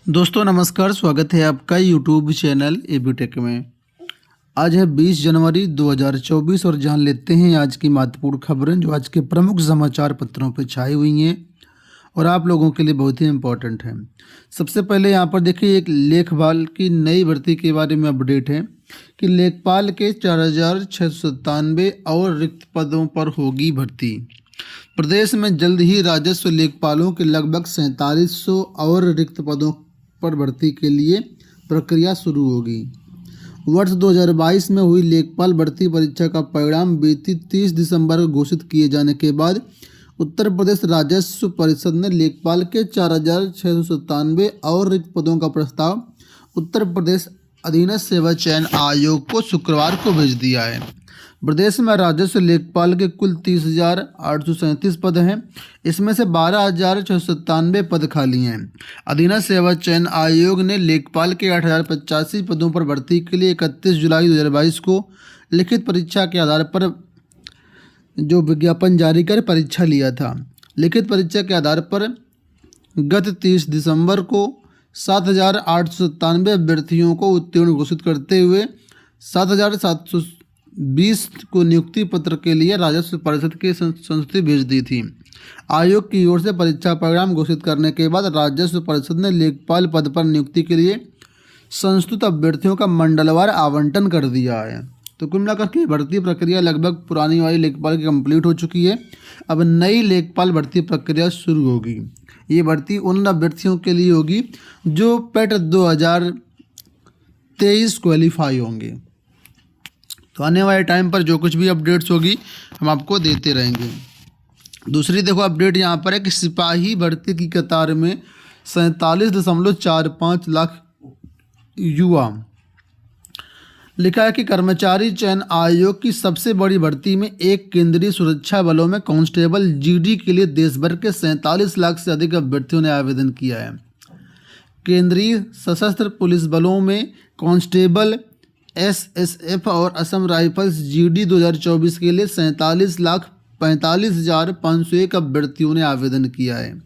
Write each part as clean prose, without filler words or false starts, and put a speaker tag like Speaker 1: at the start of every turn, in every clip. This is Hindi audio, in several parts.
Speaker 1: दोस्तों नमस्कार, स्वागत है आपका यूट्यूब चैनल एबीटेक में। आज है 20 जनवरी 2024 और जान लेते हैं आज की महत्वपूर्ण खबरें जो आज के प्रमुख समाचार पत्रों पर छाई हुई हैं और आप लोगों के लिए बहुत ही इम्पोर्टेंट हैं। सबसे पहले यहाँ पर देखिए एक लेखपाल की नई भर्ती के बारे में अपडेट है कि लेखपाल के 4,697 और रिक्त पदों पर होगी भर्ती। प्रदेश में जल्द ही राजस्व लेखपालों के लगभग 4700 और रिक्त पदों पर भर्ती के लिए प्रक्रिया शुरू होगी। वर्ष 2022 में हुई लेखपाल भर्ती परीक्षा का परिणाम बीती 30 दिसंबर को घोषित किए जाने के बाद उत्तर प्रदेश राजस्व परिषद ने लेखपाल के 4,697 और रिक्त पदों का प्रस्ताव उत्तर प्रदेश अधीनस्थ सेवा चयन आयोग को शुक्रवार को भेज दिया है। प्रदेश में राजस्व लेखपाल के कुल 30,837 पद हैं। इसमें से 12,697 पद खाली हैं। अधीनस्थ सेवा चयन आयोग ने लेखपाल के 8,085 पदों पर भर्ती के लिए 31 जुलाई 2022 को लिखित परीक्षा के आधार पर जो विज्ञापन जारी कर परीक्षा लिया था। लिखित परीक्षा के आधार पर गत 30 दिसंबर को 7,897 अभ्यर्थियों को उत्तीर्ण घोषित करते हुए 7,720 को नियुक्ति पत्र के लिए राजस्व परिषद की संस्तुति भेज दी थी। आयोग की ओर से परीक्षा परिणाम घोषित करने के बाद राजस्व परिषद ने लेखपाल पद पर नियुक्ति के लिए संस्तुत अभ्यर्थियों का मंडलवार आवंटन कर दिया है। तो कुल मिलाकर के भर्ती प्रक्रिया लगभग पुरानी वाली लेखपाल की कंप्लीट हो चुकी है। अब नई लेखपाल भर्ती प्रक्रिया शुरू होगी। ये भर्ती उन अभ्यर्थियों के लिए होगी जो पेट 2023 क्वालिफाई होंगे। तो आने वाले टाइम पर जो कुछ भी अपडेट्स होगी हम आपको देते रहेंगे। दूसरी देखो अपडेट यहाँ पर है कि सिपाही भर्ती की कतार में 47.45 लाख युवा। लिखा है कि कर्मचारी चयन आयोग की सबसे बड़ी भर्ती में एक केंद्रीय सुरक्षा बलों में कांस्टेबल जीडी के लिए देश भर के 47 लाख से अधिक अभ्यर्थियों ने आवेदन किया है। केंद्रीय सशस्त्र पुलिस बलों में कांस्टेबल एसएसएफ और असम राइफल्स जीडी 2024 के लिए 47,45,501 अभ्यर्थियों ने आवेदन किया है।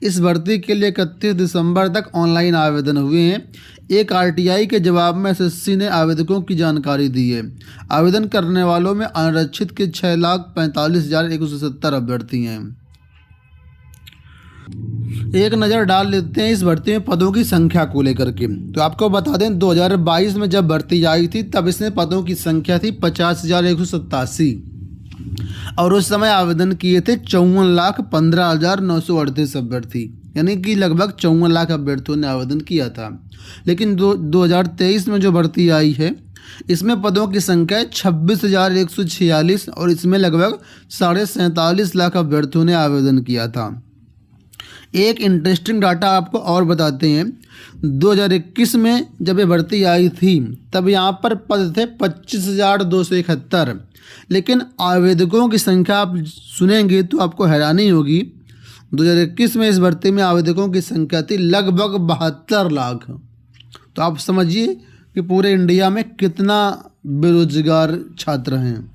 Speaker 1: इस भर्ती के लिए 31 दिसंबर तक ऑनलाइन आवेदन हुए हैं। एक आरटीआई के जवाब में एसएससी ने आवेदकों की जानकारी दी है। आवेदन करने वालों में अनारक्षित के 6,45,170 अभ्यर्थी हैं। एक नज़र डाल लेते हैं इस भर्ती में पदों की संख्या को लेकर के। तो आपको बता दें 2022 में जब भर्ती आई थी तब इसमें पदों की संख्या थी 50,187 और उस समय आवेदन किए थे 54,15,938 अभ्यर्थी, यानी कि लगभग 54 लाख अभ्यर्थियों ने आवेदन किया था। लेकिन 2023 में जो भर्ती आई है इसमें पदों की संख्या है 26,146 और इसमें लगभग 47.5 लाख अभ्यर्थियों ने आवेदन किया था। एक इंटरेस्टिंग डाटा आपको और बताते हैं। 2021 में जब ये भर्ती आई थी तब यहाँ पर पद थे 25,271, लेकिन आवेदकों की संख्या आप सुनेंगे तो आपको हैरानी होगी। 2021 में इस भर्ती में आवेदकों की संख्या थी लगभग 72 लाख। तो आप समझिए कि पूरे इंडिया में कितना बेरोजगार छात्र हैं।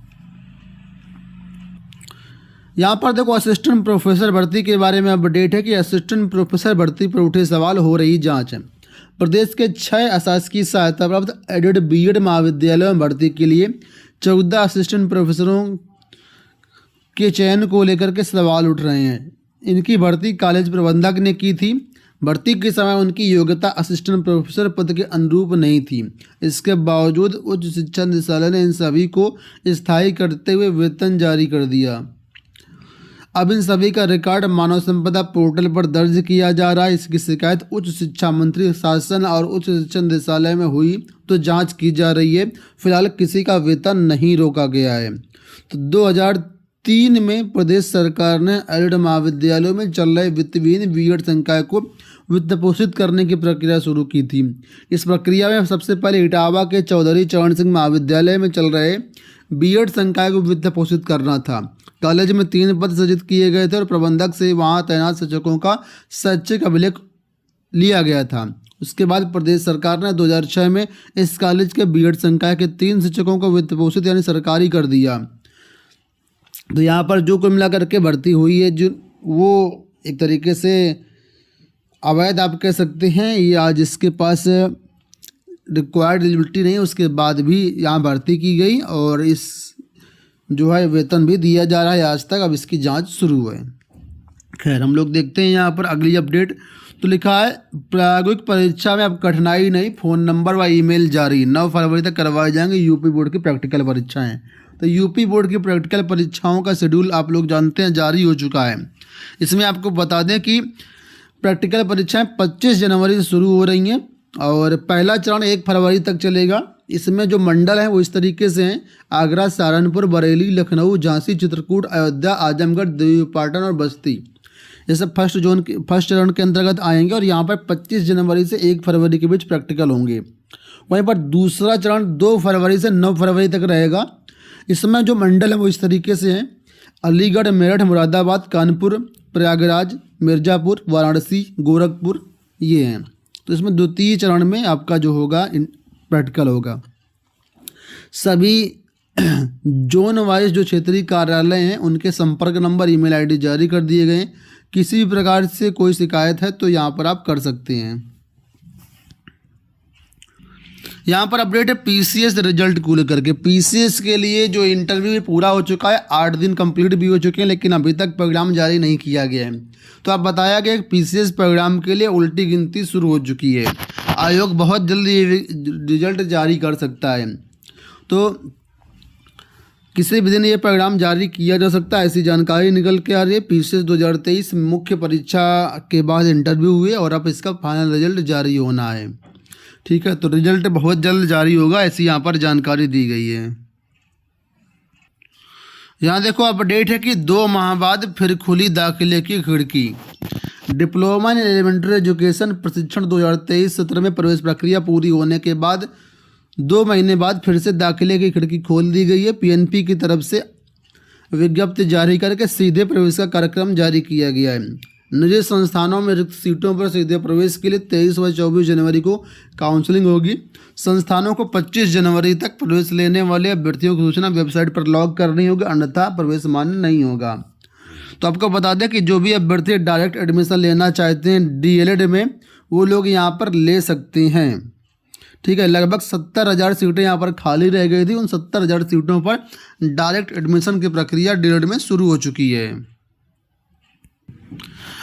Speaker 1: यहाँ पर देखो असिस्टेंट प्रोफेसर भर्ती के बारे में अपडेट है कि असिस्टेंट प्रोफेसर भर्ती पर उठे सवाल, हो रही जांच है। प्रदेश के 6 अशासकीय सहायता प्राप्त एडेड बीएड महाविद्यालयों में भर्ती के लिए 14 असिस्टेंट प्रोफेसरों के चयन को लेकर के सवाल उठ रहे हैं। इनकी भर्ती कॉलेज प्रबंधक ने की थी। भर्ती के समय उनकी योग्यता असिस्टेंट प्रोफेसर पद के अनुरूप नहीं थी। इसके बावजूद उच्च शिक्षा निदेशालय ने इन सभी को स्थायी करते हुए वेतन जारी कर दिया। अब इन सभी का रिकॉर्ड मानव संपदा पोर्टल पर दर्ज किया जा रहा है। इसकी शिकायत उच्च शिक्षा मंत्री शासन और उच्च शिक्षा निदेशालय में हुई तो जांच की जा रही है। फिलहाल किसी का वेतन नहीं रोका गया है। तो 2003 में प्रदेश सरकार ने एडेड महाविद्यालयों में चल रहे वित्तविहीन बीएड संकाय को वित्त पोषित करने की प्रक्रिया शुरू की थी। इस प्रक्रिया में सबसे पहले इटावा के चौधरी चरण सिंह महाविद्यालय में चल रहे बीएड संकाय को वित्त पोषित करना था। कॉलेज में 3 पद सृजित किए गए थे और प्रबंधक से वहां तैनात शिक्षकों का शैक्षिक अभिलेख लिया गया था। उसके बाद प्रदेश सरकार ने 2006 में इस कॉलेज के बीएड संकाय के 3 शिक्षकों को वित्त पोषित यानी सरकारी कर दिया। तो यहाँ पर जो कुल मिला करके भर्ती हुई है जो वो एक तरीके से अवैध आप कह सकते हैं, या जिसके पास रिक्वायर्ड एलिजिबिलिटी नहीं, उसके बाद भी यहाँ भर्ती की गई और इस जो है वेतन भी दिया जा रहा है आज तक। अब इसकी जांच शुरू है। खैर हम लोग देखते हैं यहाँ पर अगली अपडेट। तो लिखा है प्रायोगिक परीक्षा में अब कठिनाई नहीं, फ़ोन नंबर व ईमेल जारी, 9 फरवरी तक करवाए जाएंगे यूपी बोर्ड की प्रैक्टिकल परीक्षाएं। तो यूपी बोर्ड की प्रैक्टिकल परीक्षाओं का शेड्यूल आप लोग जानते हैं जारी हो चुका है। इसमें आपको बता दें कि प्रैक्टिकल परीक्षाएं 25 जनवरी से शुरू हो रही हैं और पहला चरण 1 फरवरी तक चलेगा। इसमें जो मंडल हैं वो इस तरीके से हैं: आगरा, सहारनपुर, बरेली, लखनऊ, झांसी, चित्रकूट, अयोध्या, आजमगढ़, देवीपाटन और बस्ती। ये सब फर्स्ट चरण के अंतर्गत आएंगे और यहाँ पर 25 जनवरी से 1 फरवरी के बीच प्रैक्टिकल होंगे। वहीं पर दूसरा चरण 2 फरवरी से 9 फरवरी तक रहेगा। इसमें जो मंडल है वो इस तरीके से हैं: अलीगढ़, मेरठ, मुरादाबाद, कानपुर, प्रयागराज, मिर्ज़ापुर, वाराणसी, गोरखपुर, ये हैं। तो इसमें द्वितीय चरण में आपका जो होगा प्रैक्टिकल होगा। सभी जोन वाइज जो क्षेत्रीय कार्यालय हैं उनके संपर्क नंबर, ईमेल आईडी जारी कर दिए गए हैं। किसी भी प्रकार से कोई शिकायत है तो यहाँ पर आप कर सकते हैं। यहाँ पर अपडेट है पीसीएस रिजल्ट को लेकर के। पीसीएस के लिए जो इंटरव्यू पूरा हो चुका है, 8 दिन कंप्लीट भी हो चुके हैं, लेकिन अभी तक प्रोग्राम जारी नहीं किया गया है। तो आप बताया गया कि पीसीएस प्रोग्राम के लिए उल्टी गिनती शुरू हो चुकी है। आयोग बहुत जल्दी रिजल्ट जारी कर सकता है, तो किसी भी दिन ये प्रोग्राम जारी किया जा सकता है, ऐसी जानकारी निकल के आ रही है। पीसीएस 2023 मुख्य परीक्षा के बाद इंटरव्यू हुए और अब इसका फाइनल रिजल्ट जारी होना है। ठीक है, तो रिजल्ट बहुत जल्द जारी होगा, ऐसी यहाँ पर जानकारी दी गई है। यहाँ देखो अपडेट है कि 2 माह बाद फिर खुली दाखिले की खिड़की। डिप्लोमा इन एलिमेंट्री एजुकेशन प्रशिक्षण 2023 सत्र में प्रवेश प्रक्रिया पूरी होने के बाद 2 महीने बाद फिर से दाखिले की खिड़की खोल दी गई है। पीएनपी की तरफ से विज्ञप्ति जारी करके सीधे प्रवेश का कार्यक्रम जारी किया गया है। निजी संस्थानों में रिक्त सीटों पर सीधे प्रवेश के लिए 23 व 24 जनवरी को काउंसलिंग होगी। संस्थानों को 25 जनवरी तक प्रवेश लेने वाले अभ्यर्थियों की सूचना वेबसाइट पर लॉग करनी होगी, अन्यथा प्रवेश मान्य नहीं होगा। तो आपको बता दें कि जो भी अभ्यर्थी डायरेक्ट एडमिशन लेना चाहते हैं डीएलएड में, वो लोग यहाँ पर ले सकते हैं। ठीक है, लगभग 70,000 सीटें यहाँ पर खाली रह गई थी। उन 70,000 सीटों पर डायरेक्ट एडमिशन की प्रक्रिया डीएलएड में शुरू हो चुकी है।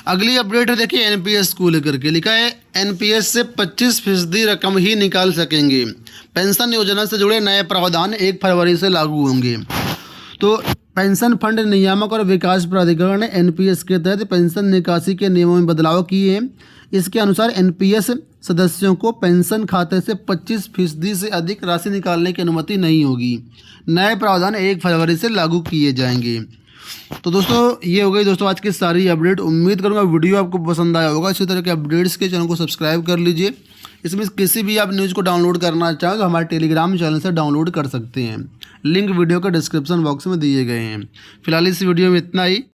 Speaker 1: अगली अपडेट है, देखिए एनपीएस को लेकर के। लिखा है एनपीएस से 25% रकम ही निकाल सकेंगे। पेंशन योजना से जुड़े नए प्रावधान 1 फरवरी से लागू होंगे। तो पेंशन फंड नियामक और विकास प्राधिकरण ने एनपीएस के तहत पेंशन निकासी के नियमों में बदलाव किए हैं। इसके अनुसार एनपीएस सदस्यों को पेंशन खाते से 25% से अधिक राशि निकालने की अनुमति नहीं होगी। नए प्रावधान 1 फरवरी से लागू किए जाएंगे। तो दोस्तों ये हो गई दोस्तों आज की सारी अपडेट। उम्मीद करूंगा वीडियो आपको पसंद आया होगा। इसी तरह के अपडेट्स के चैनल को सब्सक्राइब कर लीजिए। इसमें किसी भी आप न्यूज़ को डाउनलोड करना चाहो तो हमारे टेलीग्राम चैनल से डाउनलोड कर सकते हैं। लिंक वीडियो के डिस्क्रिप्शन बॉक्स में दिए गए हैं। फिलहाल इस वीडियो में इतना ही।